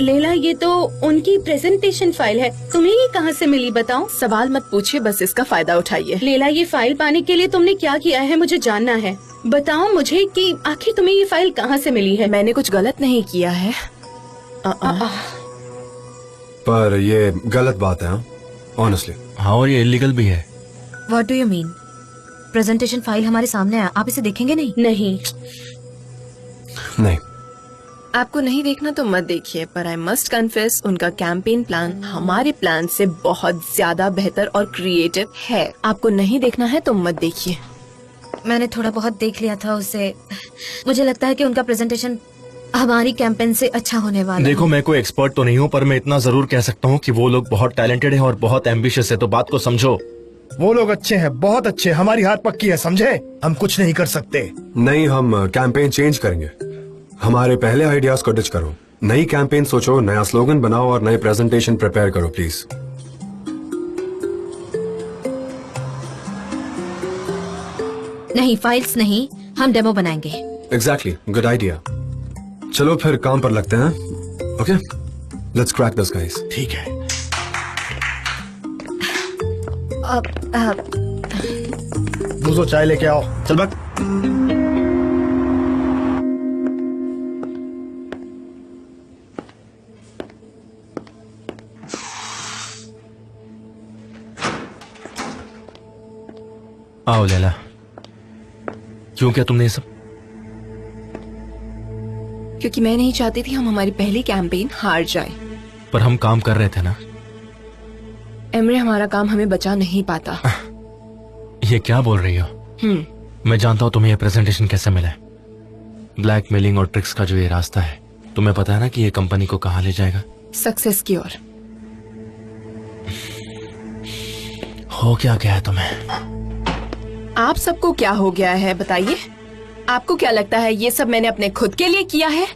Speaker 7: लेला, ये तो उनकी प्रेजेंटेशन फाइल है, तुम्हें ये कहाँ से मिली बताओ?
Speaker 3: सवाल मत पूछिए, बस इसका फायदा उठाइए।
Speaker 7: लेला, ये फाइल पाने के लिए तुमने क्या किया है, मुझे जानना है। बताओ मुझे कि आखिर तुम्हें ये फाइल कहाँ से मिली है?
Speaker 3: मैंने कुछ गलत नहीं किया है।
Speaker 5: पर ये गलत बात है, ऑनेस्टली।
Speaker 10: हाँ, और ये इलीगल भी है।
Speaker 6: What do you mean? Presentation file हमारे सामने है, आप इसे देखेंगे नहीं?
Speaker 7: नहीं।
Speaker 3: आपको नहीं देखना तो मत देखिए, पर आई मस्ट कन्फेस, उनका कैंपेन प्लान हमारे प्लान से बहुत ज्यादा बेहतर और क्रिएटिव है। आपको नहीं देखना है तो मत देखिए।
Speaker 6: मैंने थोड़ा बहुत देख लिया था उसे। मुझे लगता है कि उनका प्रेजेंटेशन हमारी कैंपेन से अच्छा होने वाला
Speaker 10: देखो, मैं कोई एक्सपर्ट तो नहीं हूँ, पर मैं इतना जरूर कह सकता हूँ कि वो लोग बहुत टैलेंटेड हैं और बहुत एम्बिशियस है, तो बात को समझो।
Speaker 8: वो लोग अच्छे हैं, बहुत अच्छे। हमारी हार पक्की है, समझे? हम कुछ नहीं कर सकते।
Speaker 5: नहीं, हम कैंपेन चेंज करेंगे। हमारे पहले आइडियाज को डिच करो, नई कैंपेन सोचो, नया स्लोगन बनाओ और नए प्रेजेंटेशन प्रिपेयर करो प्लीज।
Speaker 6: नहीं, फाइल्स नहीं, हम डेमो बनाएंगे।
Speaker 5: Exactly, good idea. चलो फिर काम पर लगते हैं। Okay, let's crack this guys.
Speaker 8: ठीक है। दूसरो चाय लेके आओ।
Speaker 10: चल बक। आओ लैला, क्यों किया तुमने ये सब?
Speaker 3: क्योंकि मैं नहीं चाहती थी हम हमारी पहली कैंपेन हार जाए।
Speaker 10: पर हम काम कर रहे थे ना।
Speaker 3: एमरे, हमारा काम हमें बचा नहीं पाता।
Speaker 10: ये क्या बोल रही हो? मैं जानता हूँ तुम्हें ये प्रेजेंटेशन कैसे मिला है। ब्लैकमेलिंग और ट्रिक्स का जो ये रास्ता है, तुम्हें पता है ना कि ये कंपनी को कहाँ ले जाएगा?
Speaker 3: सक्सेस की ओर।
Speaker 10: हो क्या गया है तुम्हें?
Speaker 3: आप सबको क्या हो गया है बताइए? आपको क्या लगता है ये सब मैंने अपने खुद के लिए किया है?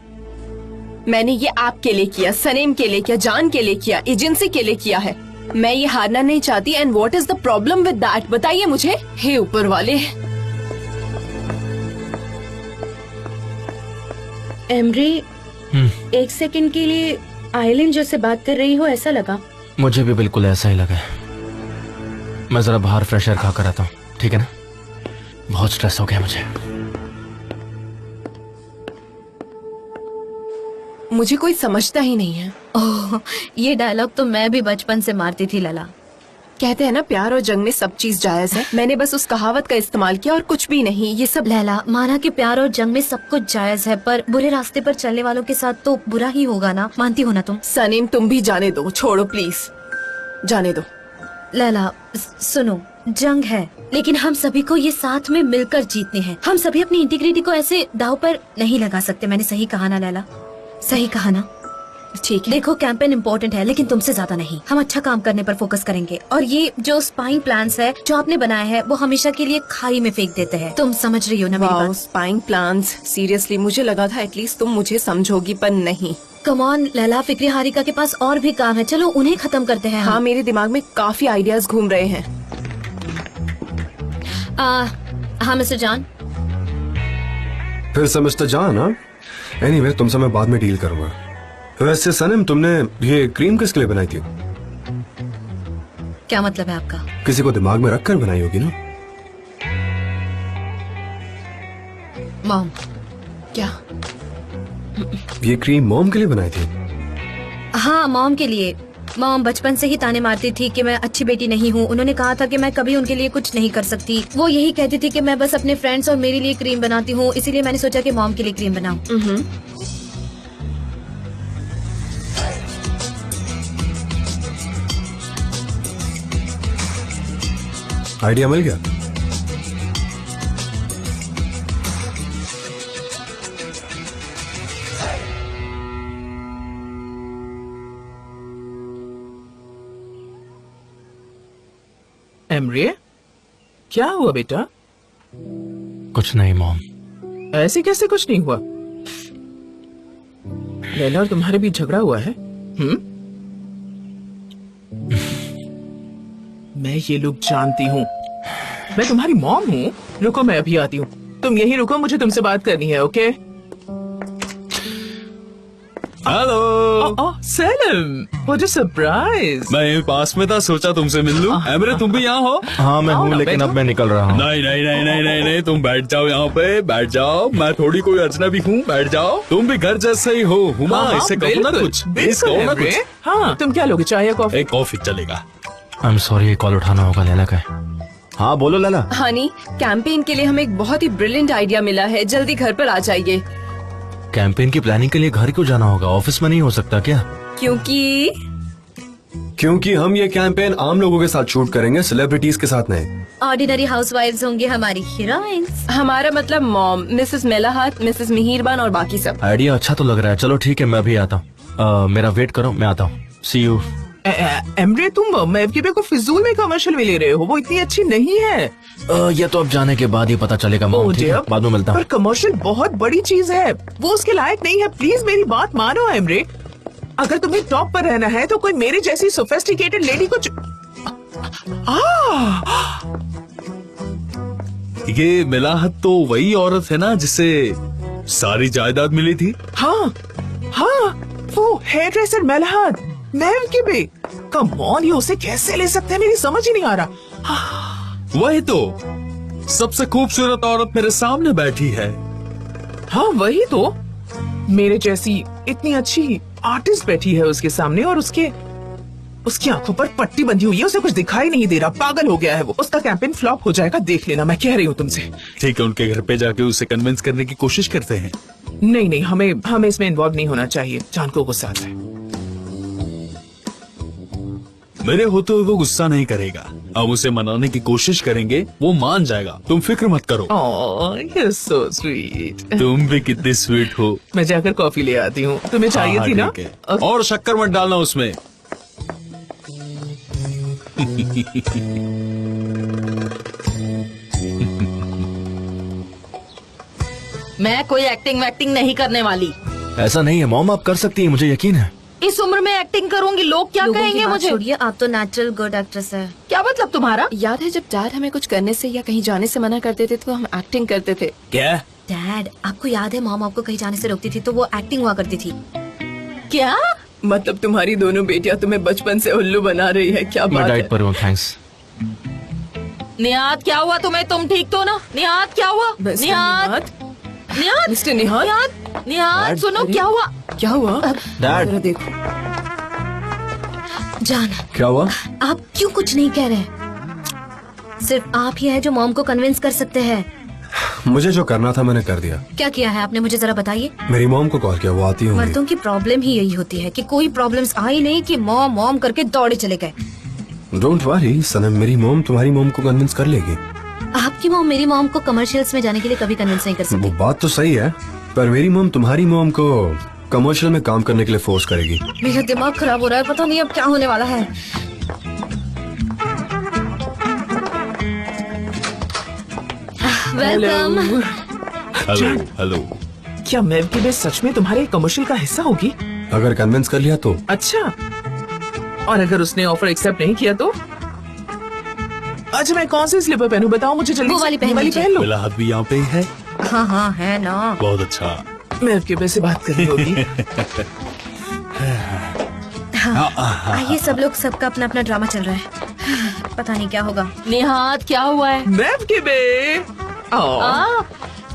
Speaker 3: मैंने ये आपके लिए किया, सनीम के लिए किया, जान के लिए किया, एजेंसी के लिए किया है। मैं ये हारना नहीं चाहती। And what is the problem with that? बताइए मुझे। हे ऊपर वाले।
Speaker 7: एमरी, एक सेकंड के लिए आइलिन जैसे बात कर रही हो ऐसा लगा।
Speaker 10: मुझे भी बिल्कुल ऐसा ही लगा। मैं जरा बाहर फ्रेश एयर खा कर आता हूँ, ठीक है ना? बहुत स्ट्रेस हो गया मुझे।
Speaker 3: मुझे कोई समझता ही नहीं है।
Speaker 6: ओह, ये डायलॉग तो मैं भी बचपन से मारती थी लला।
Speaker 3: कहते हैं ना, प्यार और जंग में सब चीज जायज है। मैंने बस उस कहावत का इस्तेमाल किया और कुछ भी नहीं। ये सब
Speaker 6: लैला, माना कि प्यार और जंग में सब कुछ जायज है, पर बुरे रास्ते पर चलने वालों के साथ तो बुरा ही होगा ना। मानती हो ना तुम?
Speaker 3: सनीम, तुम भी जाने दो, छोड़ो प्लीज, जाने दो।
Speaker 6: लैला सुनो, जंग है लेकिन हम सभी को ये साथ में मिलकर जीतने हैं। हम सभी अपनी इंटीग्रिटी को ऐसे दाव पर नहीं लगा सकते। मैंने सही कहा ना लैला? सही कहा ना?
Speaker 3: ठीक है।
Speaker 6: देखो, कैंपेन इम्पोर्टेंट है लेकिन तुमसे ज्यादा नहीं। हम अच्छा काम करने पर फोकस करेंगे और ये जो स्पाइंग प्लान्स है जो आपने बनाया है वो हमेशा के लिए खाई में फेंक देते हैं। तुम समझ रही हो ना मेरी बात?
Speaker 3: स्पाइंग प्लान्स, सीरियसली मुझे लगा था एटलीस्ट तुम मुझे समझोगी, पर नहीं।
Speaker 6: कम ऑन लैला, फिक्री हारिका के पास और भी काम है, चलो उन्हें खत्म करते हैं।
Speaker 3: हाँ, मेरे दिमाग में काफी आइडियाज घूम रहे हैं।
Speaker 6: हाँ मिस्टर जान।
Speaker 5: फिर से मिस्टर जान? हाँ, एनीवे तुमसे मैं बाद में डील करूंगा। वैसे सनम, तुमने ये क्रीम किसके लिए बनाई थी?
Speaker 6: क्या मतलब है आपका?
Speaker 5: किसी को दिमाग में रखकर बनाई होगी ना?
Speaker 6: मॉम।
Speaker 3: क्या?
Speaker 5: ये क्रीम मॉम के लिए बनाई थी?
Speaker 6: हाँ, मॉम के लिए। मॉम बचपन से ही ताने मारती थी कि मैं अच्छी बेटी नहीं हूँ। उन्होंने कहा था कि मैं कभी उनके लिए कुछ नहीं कर सकती। वो यही कहती थी कि मैं बस अपने फ्रेंड्स और मेरे लिए क्रीम बनाती हूँ, इसीलिए मैंने सोचा कि मॉम के लिए क्रीम बनाऊं।
Speaker 5: आइडिया मिल गया?
Speaker 11: एमरे, क्या हुआ बेटा?
Speaker 10: कुछ नहीं मॉम।
Speaker 11: ऐसे कैसे कुछ नहीं हुआ? लैला और तुम्हारे बीच झगड़ा हुआ है? मैं ये लोग जानती हूँ। मैं तुम्हारी मॉम हूँ। रुको, मैं अभी आती हूँ। तुम यही रुको, मुझे तुमसे बात करनी है। Okay?
Speaker 2: Hello.
Speaker 11: Slam, what a surprise.
Speaker 2: मैं यहीं पास में था, सोचा तुमसे मिल लूं। एमरे, तुम भी यहाँ हो?
Speaker 10: हाँ मैं
Speaker 11: आओ
Speaker 10: हूँ,
Speaker 11: ना,
Speaker 10: लेकिन
Speaker 11: बैठो।
Speaker 10: अब मैं निकल रहा हूँ।
Speaker 2: नहीं नहीं नहीं नहीं नहीं नहीं, तुम बैठ जाओ यहाँ पे, बैठ जाओ। मैं थोड़ी कोई अजनबी हूँ, बैठ जाओ। तुम भी घर जैसे ही हो। हुमा,
Speaker 11: हाँ,
Speaker 2: इससे कहो ना
Speaker 11: बिल्कुल,
Speaker 2: कुछ, प्लीज
Speaker 11: बिल्कुल
Speaker 2: कहो ना
Speaker 11: एमरे।
Speaker 2: कुछ।
Speaker 11: हाँ, तुम क्या लोगे, चाय या कॉफी?
Speaker 2: एक कॉफी चलेगा।
Speaker 10: आई एम सॉरी, ये कॉल उठाना होगा लैला का। हाँ बोलो लैला।
Speaker 3: हनी, कैंपेन के लिए हमें एक बहुत ही ब्रिलियंट आइडिया मिला है, जल्दी घर पर आ जाइए।
Speaker 10: कैंपेन की प्लानिंग के लिए घर क्यों जाना होगा? ऑफिस में नहीं हो सकता क्या?
Speaker 5: क्योंकि हम ये कैंपेन आम लोगों के साथ शूट करेंगे, सेलिब्रिटीज के साथ नहीं।
Speaker 6: ऑर्डिनरी हाउसवाइफ्स होंगे हमारी हीरोइंस।
Speaker 3: हमारा मतलब मॉम, मिसेस मेलाहत, मिसेस मिहिरबान और बाकी सब।
Speaker 10: आइडिया अच्छा तो लग रहा है। चलो ठीक है, मैं अभी आता हूँ। मेरा वेट करो, मैं आता हूँ। सी यू।
Speaker 11: एमरे, तुम मैवकीपे को फिजूल में कमर्शियल में ले रहे हो। वो इतनी अच्छी नहीं है।
Speaker 10: ये तो अब जाने के बाद ही पता चलेगा मॉम। ठीक है, बाद में मिलता
Speaker 11: पर
Speaker 10: हूँ।
Speaker 11: कमर्शियल बहुत बड़ी चीज है, वो उसके लायक नहीं है। प्लीज मेरी बात मानो एमरे। अगर तुम्हें टॉप पर रहना है तो कोई मेरी जैसी सोफिस्टिकेटेड लेडी कुछ
Speaker 2: ये मिलाहत तो वही औरत है ना जिसे सारी जायदाद मिली थी?
Speaker 11: हाँ हाँ, वो हेयर ड्रेसर मेलाहत, मैवकीपे। कम ऑन, ये उसे कैसे ले सकते हैं, मेरी समझ ही नहीं आ रहा।
Speaker 2: वही तो, सबसे खूबसूरत औरत मेरे सामने बैठी है।
Speaker 11: हाँ वही तो, मेरे जैसी इतनी अच्छी आर्टिस्ट बैठी है उसके सामने, और उसकी आंखों पर पट्टी बंधी हुई है, उसे कुछ दिखाई नहीं दे रहा। पागल हो गया है वो। उसका कैंपेन फ्लॉप हो जाएगा, देख लेना, मैं कह रही हूँ तुमसे।
Speaker 2: ठीक है, उनके घर पे जाके उसे कन्विंस करने की कोशिश करते हैं।
Speaker 11: नहीं नहीं, हमें इसमें इन्वॉल्व नहीं होना चाहिए। जान को गुस्सा आता है।
Speaker 2: मेरे होते हुए वो गुस्सा नहीं करेगा। हम उसे मनाने की कोशिश करेंगे, वो मान जाएगा। तुम फिक्र मत करो।
Speaker 11: ओह, you're so sweet।
Speaker 2: तुम भी कितनी स्वीट हो।
Speaker 11: मैं जाकर कॉफी ले आती हूँ। तुम्हें चाहिए
Speaker 2: हाँ,
Speaker 11: थी ना?
Speaker 2: ठीक है। और शक्कर मत डालना उसमें।
Speaker 1: मैं कोई एक्टिंग वैक्टिंग नहीं करने वाली।
Speaker 10: ऐसा नहीं है मॉम, आप कर सकती हैं, मुझे यकीन है।
Speaker 1: इस उम्र में एक्टिंग करूंगी, लोग क्या
Speaker 6: लोगों की
Speaker 1: कहेंगे
Speaker 6: बात
Speaker 1: मुझे?
Speaker 6: छोड़िए, आप तो नेचुरल गुड एक्ट्रेस है।
Speaker 1: क्या मतलब तुम्हारा?
Speaker 3: याद है जब डैड हमें कुछ करने से या कहीं जाने से मना करते थे तो हम एक्टिंग करते थे।
Speaker 2: क्या?
Speaker 6: डैड, आपको याद है मॉम आपको कहीं जाने से रोकती थी तो वो एक्टिंग हुआ करती थी।
Speaker 1: क्या
Speaker 3: मतलब तुम्हारी दोनों बेटियां तुम्हें बचपन से उल्लू बना रही है? क्या
Speaker 10: मैं
Speaker 3: बात
Speaker 10: डाइट
Speaker 3: है?
Speaker 10: पर हूँ, थैंक्स।
Speaker 1: निहाद, क्या हुआ तुम्हें? तुम ठीक तो ना? निहाद, क्या हुआ?
Speaker 3: Mister
Speaker 1: निहाद, निहाद,
Speaker 3: mister निहाद?
Speaker 1: निहाद, निहाद, सुनो, क्या हुआ?
Speaker 3: क्या हुआ?
Speaker 10: डैड।
Speaker 3: जरा देखो।
Speaker 6: जान,
Speaker 5: क्या हुआ?
Speaker 6: आप क्यों कुछ नहीं कह रहे? सिर्फ आप ही है जो मॉम को कन्विंस कर सकते हैं।
Speaker 5: मुझे जो करना था मैंने कर दिया।
Speaker 6: क्या किया है आपने, मुझे जरा बताइए।
Speaker 5: मेरी मॉम को कॉल किया, वो आती होंगी।
Speaker 6: मर्दों की प्रॉब्लम ही यही होती है कि कोई प्रॉब्लम्स आई नहीं कि मॉम मॉम करके दौड़े चले गए।
Speaker 5: डोंट वरी सनम, मेरी मॉम तुम्हारी मॉम को कन्विंस कर लेगी।
Speaker 6: आपकी मॉम मेरी मॉम को कमर्शियल्स में जाने के लिए कभी कन्विंस नहीं कर सकती।
Speaker 5: वो बात तो सही है, पर मेरी मॉम तुम्हारी मॉम को कमर्शियल में काम करने के लिए फोर्स करेगी।
Speaker 6: मेरा दिमाग खराब हो रहा है, पता नहीं अब क्या होने वाला है। वेलकम।
Speaker 2: Hello hello.
Speaker 11: क्या मैवकीपे सच में तुम्हारे कमर्शियल का हिस्सा होगी?
Speaker 5: अगर कन्विंस कर लिया तो।
Speaker 11: अच्छा, और अगर उसने ऑफर एक्सेप्ट नहीं किया तो? अच्छा, मैं कौन सी स्लीपर पहनूं, बताओ मुझे जल्दी
Speaker 6: वो
Speaker 11: से।
Speaker 6: वाली पहन
Speaker 11: ये
Speaker 6: लीजिए।
Speaker 11: पहन लो।
Speaker 2: मिलाहत भी यहाँ पे ही है।
Speaker 6: हाँ हाँ है ना।
Speaker 2: बहुत अच्छा।
Speaker 11: मैं आपके पैसे बात करनी होगी।
Speaker 6: आइए सब लोग, सबका अपना अपना ड्रामा चल रहा है। पता नहीं क्या होगा।
Speaker 1: निहात क्या हुआ है?
Speaker 11: मैम के बे।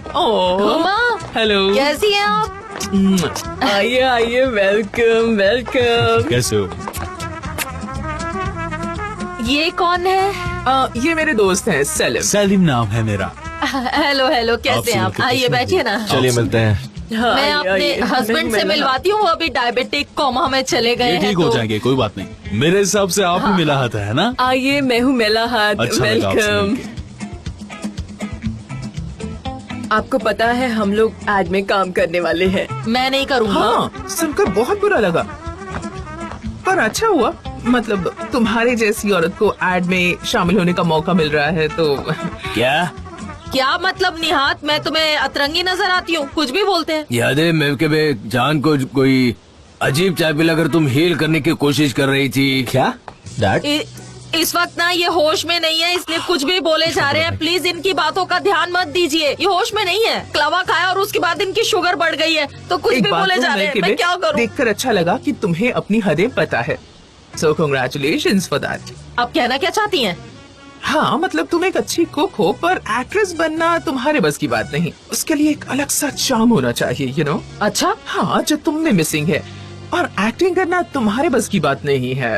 Speaker 1: हुमा
Speaker 11: हेलो,
Speaker 1: कैसी हैं आप?
Speaker 11: आइए आइए, वेलकम वेलकम।
Speaker 10: कैसे हो?
Speaker 1: ये कौन है?
Speaker 11: ये मेरे दोस्त हैं, सलीम।
Speaker 10: सलीम नाम है मेरा।
Speaker 1: हेलो हेलो, कैसे हैं आप? आइए बैठिए ना।
Speaker 10: चलिए मिलते हैं।
Speaker 1: मैं अपने हस्बैंड से मिलवाती हूँ, वो अभी डायबिटिक कोमा में चले गए हैं।
Speaker 10: ठीक हो जाएंगे, कोई बात नहीं। मेरे हिसाब से आप ही मिला हाथ है ना?
Speaker 9: आइए, मैं हूँ मेलाहात।
Speaker 10: अच्छा लगा आपसे
Speaker 9: वेलकम।
Speaker 10: मिलके।
Speaker 9: आपको पता है हम लोग एड में काम करने वाले हैं।
Speaker 1: मैं नहीं करूँगा।
Speaker 11: हाँ, सुनकर बहुत बुरा लगा, पर अच्छा हुआ। मतलब तुम्हारे जैसी औरत को एड में शामिल होने का मौका मिल रहा है तो।
Speaker 1: क्या मतलब निहात, मैं तुम्हें अतरंगी नजर आती हूँ? कुछ भी बोलते हैं।
Speaker 2: याद है मैं के बे जान को कोई अजीब चाय पिलाकर तुम हील करने की कोशिश कर रही थी क्या? डैड
Speaker 1: इस वक्त ना ये होश में नहीं है, इसलिए कुछ भी बोले जा रहे हैं। प्लीज इनकी बातों का ध्यान मत दीजिए। ये होश में नहीं है। क्लावा खाया और उसके बाद इनकी शुगर बढ़ गई है, तो कुछ
Speaker 11: एक
Speaker 1: भी
Speaker 11: बात
Speaker 1: बोले
Speaker 11: तो
Speaker 1: जा रहे हैं। मैं क्या करूँ?
Speaker 11: देखकर अच्छा लगा कि तुम्हें अपनी हदें पता है। सो कांग्रेचुलेशंस फॉर दैट।
Speaker 1: आप कहना क्या चाहती हैं?
Speaker 11: हाँ, मतलब तुम एक अच्छी कुक हो, पर एक्ट्रेस बनना तुम्हारे बस की बात नहीं। उसके लिए एक अलग सा चार्म होना चाहिए, यू नो।
Speaker 1: अच्छा,
Speaker 11: हाँ, जो तुम में मिसिंग है। और एक्टिंग करना तुम्हारे बस की बात नहीं है।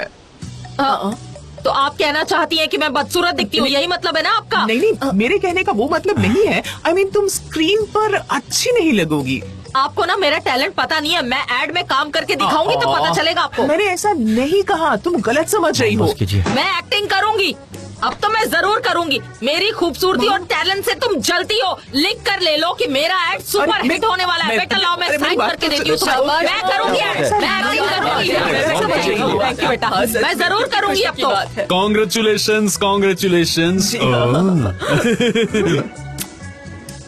Speaker 1: तो आप कहना चाहती हैं कि मैं बदसूरत दिखती हूँ, यही मतलब है ना आपका?
Speaker 11: नहीं नहीं, मेरे कहने का वो मतलब नहीं है। I mean, तुम स्क्रीन पर अच्छी नहीं लगोगी।
Speaker 1: आपको ना मेरा टैलेंट पता नहीं है। मैं एड में काम करके दिखाऊंगी तो पता चलेगा आपको।
Speaker 11: मैंने ऐसा नहीं कहा, तुम गलत समझ रही हो।
Speaker 1: मैं एक्टिंग करूंगी, अब तो मैं जरूर करूंगी। मेरी खूबसूरती और टैलेंट से तुम जलती हो। लिख कर ले लो कि मेरा एड सुपर हिट होने वाला है। बेटा लाओ, मैं साइन करके देती हूँ तुम्हें। मैं करूंगी एड, मैं एक्टिंग करूंगी। थैंक यू बेटा, मैं जरूर करूंगी अब तो।
Speaker 10: Congratulations, congratulations.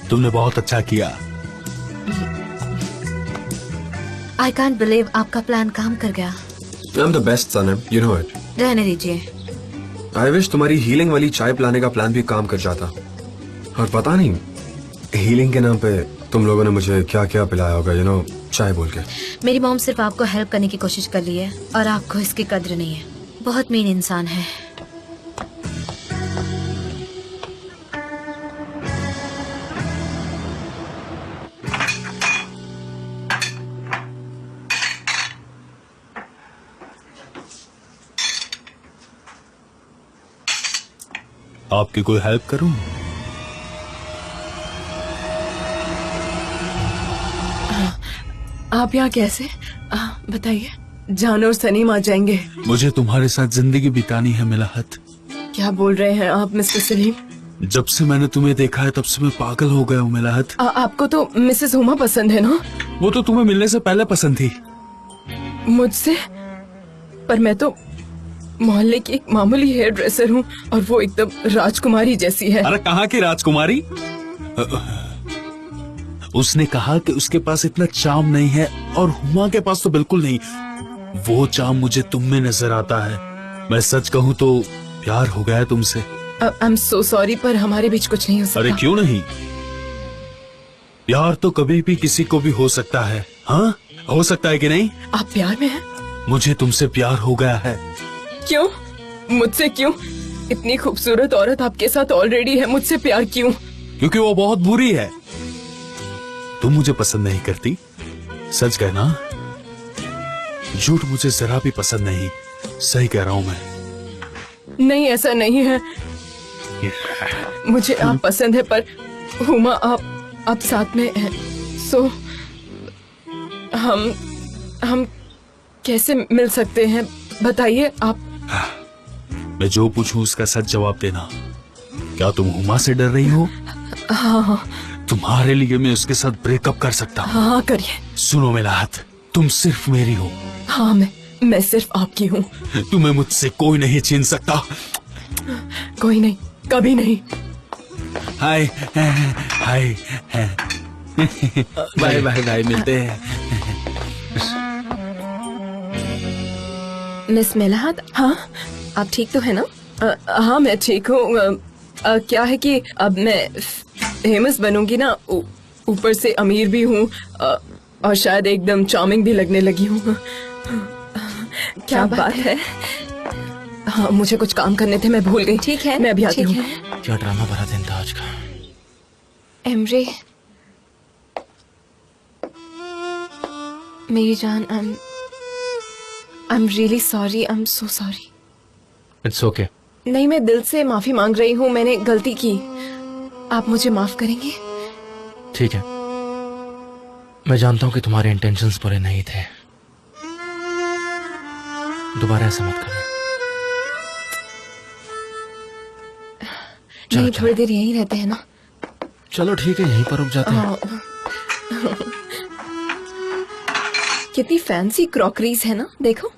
Speaker 10: तुमने बहुत अच्छा किया।
Speaker 6: आई कांट बिलीव आपका प्लान काम कर गया।
Speaker 5: I'm the best, Sanem. You know it.
Speaker 6: रहने दीजिए।
Speaker 5: I wish तुम्हारी हीलिंग वाली चाय पिलाने का प्लान भी काम कर जाता। और पता नहीं हीलिंग के नाम पे तुम लोगों ने मुझे क्या क्या पिलाया होगा, you know, चाय बोल के।
Speaker 6: मेरी मॉम सिर्फ आपको हेल्प करने की कोशिश कर रही है और आपको इसकी कद्र नहीं है। बहुत मीन इंसान है।
Speaker 10: आपकी कोई हेल्प करूं?
Speaker 9: आप यहाँ कैसे? बताइए। जान और सनीम आ जाएंगे।
Speaker 10: मुझे तुम्हारे साथ जिंदगी बितानी है मिलाहत।
Speaker 9: क्या बोल रहे हैं आप मिस्टर सलीम?
Speaker 10: जब से मैंने तुम्हें देखा है तब से मैं पागल हो गया हूँ मिलाहत।
Speaker 9: आपको तो मिसेस हुमा पसंद है ना?
Speaker 10: वो तो तुम्हें मिलने से पहले पसंद थी।
Speaker 9: मुझसे? पर मैं तो मोहल्ले की एक मामूली हेयर ड्रेसर हूँ और वो एकदम राजकुमारी जैसी है।
Speaker 10: अरे कहाँ की राजकुमारी? उसने कहा कि उसके पास इतना चार्म नहीं है और हुमा के पास तो बिल्कुल नहीं। वो चार्म मुझे तुम में नजर आता है। मैं सच कहूँ तो प्यार हो गया है तुमसे।
Speaker 9: आई एम सो सॉरी, पर हमारे बीच कुछ नहीं हो सकता।
Speaker 10: अरे क्यों नहीं? प्यार तो कभी भी किसी को भी हो सकता है। हाँ, हो सकता है कि नहीं?
Speaker 9: आप प्यार में हैं?
Speaker 10: मुझे तुमसे प्यार हो गया है।
Speaker 9: क्यों? मुझसे क्यों? इतनी खूबसूरत औरत आपके साथ ऑलरेडी है, मुझसे प्यार क्यों?
Speaker 10: क्योंकि वो बहुत बुरी है। तुम मुझे पसंद नहीं करती, सच कहना। झूठ मुझे जरा भी पसंद नहीं। सही कह रहा हूं मैं।
Speaker 9: नहीं, ऐसा नहीं है। मुझे आप पसंद है, पर हुमा आप साथ में हैं। सो हम कैसे मिल सकते हैं? बताइए आप।
Speaker 10: मैं जो पूछूं उसका सच जवाब देना। क्या तुम हुमा से डर रही हो?
Speaker 9: हाँ।
Speaker 10: तुम्हारे लिए मैं उसके साथ ब्रेकअप कर सकता हूँ।
Speaker 9: हाँ, करिए।
Speaker 10: सुनो मिलाहत, तुम सिर्फ मेरी हो।
Speaker 9: हाँ, मैं सिर्फ आपकी हूँ।
Speaker 10: तुम्हें मुझसे कोई नहीं छीन सकता।
Speaker 9: कोई नहीं, कभी नहीं।
Speaker 10: हाय हाय। बाय बाय बाय, मिलते हैं।
Speaker 3: मिस मेलाहात,
Speaker 9: हाँ,
Speaker 3: आप ठीक तो है ना?
Speaker 9: हाँ, मैं ठीक हूँ। क्या है कि अब मैं फेमस बनूंगी ना, ऊपर से अमीर भी हूँ, और शायद एकदम चार्मिंग भी लगने लगी हूँ। क्या बात है? हाँ, मुझे कुछ काम करने थे, मैं भूल गई।
Speaker 3: ठीक है,
Speaker 9: मैं अभी आती
Speaker 3: ठीक
Speaker 9: हूँ।
Speaker 3: है।
Speaker 12: क्या ड्रामा भरा दिन था आज का।
Speaker 3: एमरे, मेरी जान, I am really sorry, I am so sorry.
Speaker 12: It's okay.
Speaker 3: नहीं, मैं दिल से माफी मांग रही हूँ, मैंने गलती की। आप मुझे माफ करेंगे?
Speaker 12: ठीक है, मैं जानता हूँ कि तुम्हारे इंटेंशंस बुरे नहीं थे। दोबारा ऐसा मत करना।
Speaker 3: नहीं, थोड़ी देर यहीं रहते हैं ना।
Speaker 12: चलो ठीक है, यहीं पर रुक जाते हैं।
Speaker 3: कितनी फैंसी क्रॉकरीज है ना, देखो।